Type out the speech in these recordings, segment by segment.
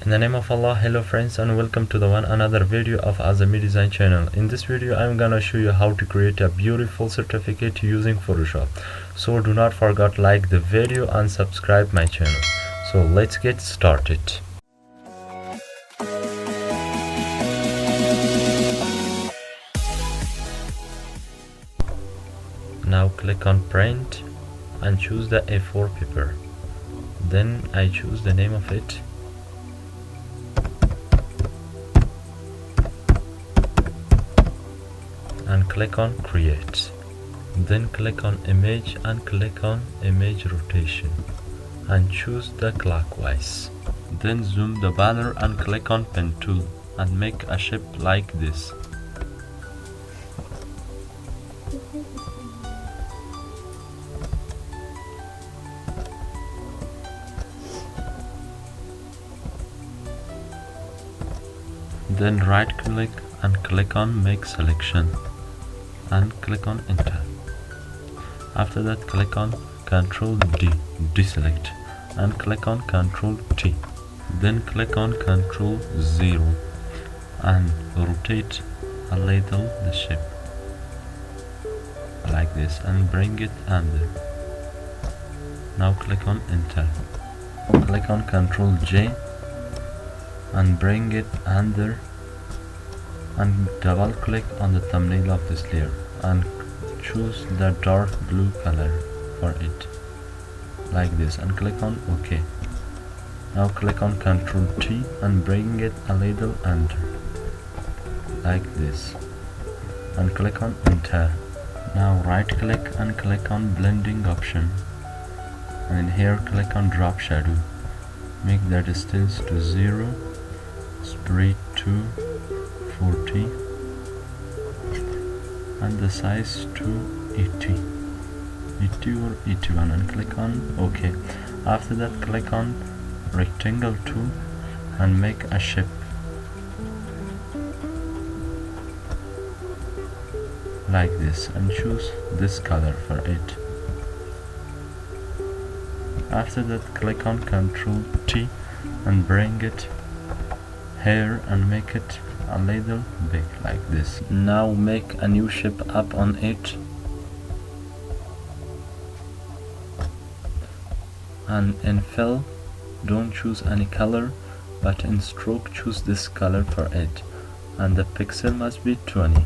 In the name of Allah, hello friends and welcome to the another video of Aa-zami Design channel. In this video I'm gonna show you how to create a beautiful certificate using Photoshop. So do not forget like the video and subscribe my channel. So let's get started. Now click on print and choose the A4 paper. Then I choose the name of it. And click on create. Then click on image and click on image rotation and choose the clockwise. Then zoom the banner and click on pen tool and make a shape like this. Then right click and click on make selection and click on enter. After that click on Ctrl D, deselect, and click on Ctrl T. Then click on Ctrl 0 and rotate a little the shape like this and bring it under. Now click on enter. Click on Ctrl J and bring it under and double click on the thumbnail of this layer and choose the dark blue color for it like this and click on OK. Now click on Ctrl T and bring it a little under like this and click on enter. Now right click and click on blending option and here click on drop shadow. Make the distance to 0, spread to 40 and the size to 80 or 81 and click on OK. After that click on rectangle tool and make a shape like this and choose this color for it. After that click on Ctrl T and bring it here and make it a little big like this. Now make a new shape up on it and in fill don't choose any color but in stroke choose this color for it and the pixel must be 20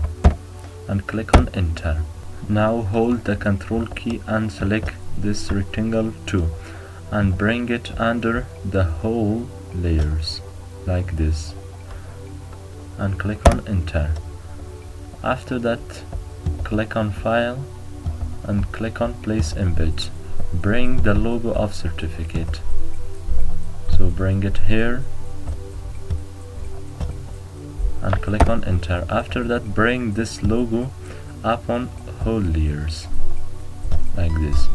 and click on enter. Now hold the Ctrl key and select this rectangle too and bring it under the whole layers like this and click on enter. After that click on file and click on place embed. Bring the logo of certificate, so bring it here and click on enter. After that bring this logo up on whole layers like this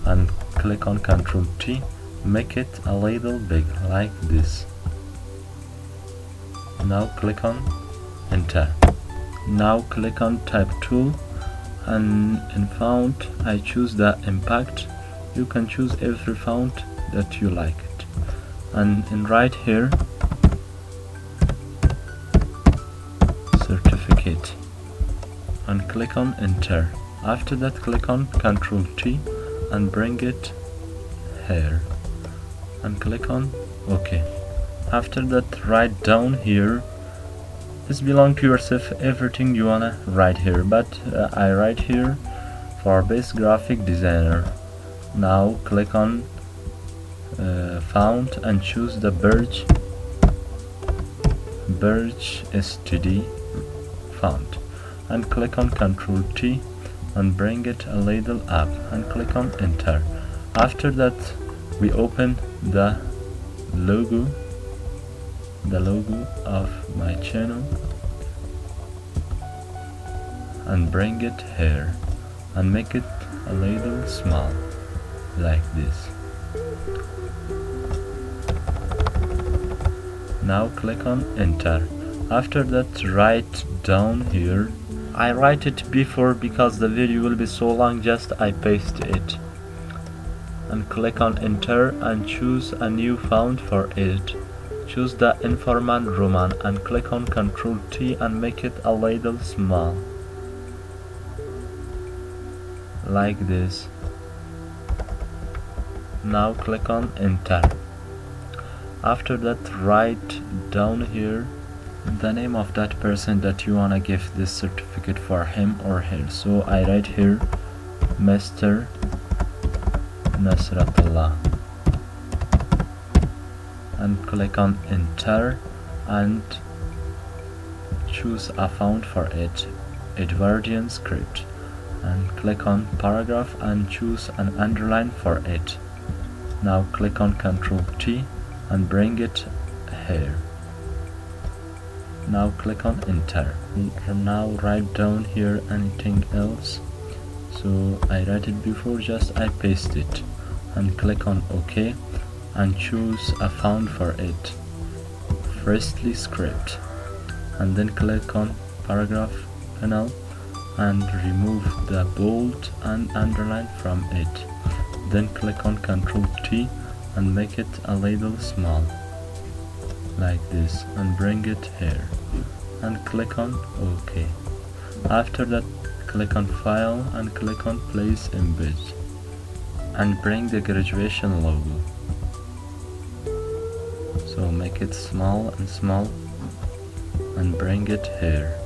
and click on Ctrl T, make it a little big like this. Now click on enter. Now click on type tool and in font I choose the impact. You can choose every font that you like it and in right here certificate and click on enter. After that click on Ctrl T and bring it here and click on OK. After that write down here, this belongs to yourself, everything you wanna write here, but I write here for best graphic designer. Now click on font and choose the Birch STD font and click on Ctrl T and bring it a little up and click on enter. After that we open the logo of my channel and bring it here and make it a little small like this. Now click on enter. After that write down here. I write it before because the video will be so long, just I paste it and click on enter and choose a new font for it. Choose the informant Roman and click on Ctrl T and make it a little small. Like this. Now click on enter. After that, write down here the name of that person that you wanna give this certificate for, him or her. So I write here Mr. Nasratullah and click on enter and choose a font for it, Edwardian script, and click on paragraph and choose an underline for it. Now click on Ctrl T and bring it here. Now click on enter. Now write down here anything else. So I write it before, just I paste it and click on OK and choose a font for it, Firstly script, and then click on paragraph panel and remove the bold and underline from it. Then click on Ctrl T and make it a little small like this and bring it here and click on OK. After that, click on file and click on place embed and bring the graduation logo. So make it small and small and bring it here.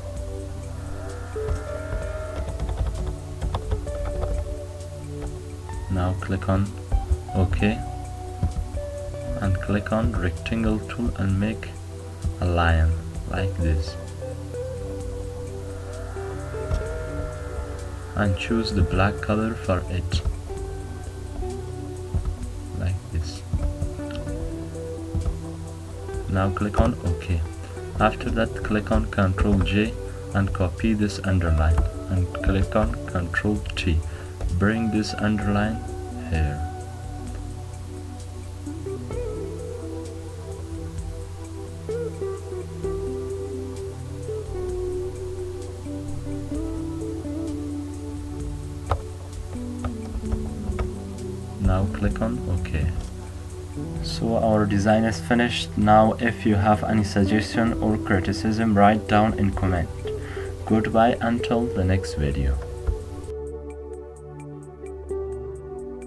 Now click on OK and click on rectangle tool and make a line like this and choose the black color for it like this. Now click on OK. After that, click on Ctrl J and copy this underline and click on Ctrl T. Bring this underline here. Now click on OK. So our design is finished. Now if you have any suggestion or criticism, write down in comment. Goodbye until the next video.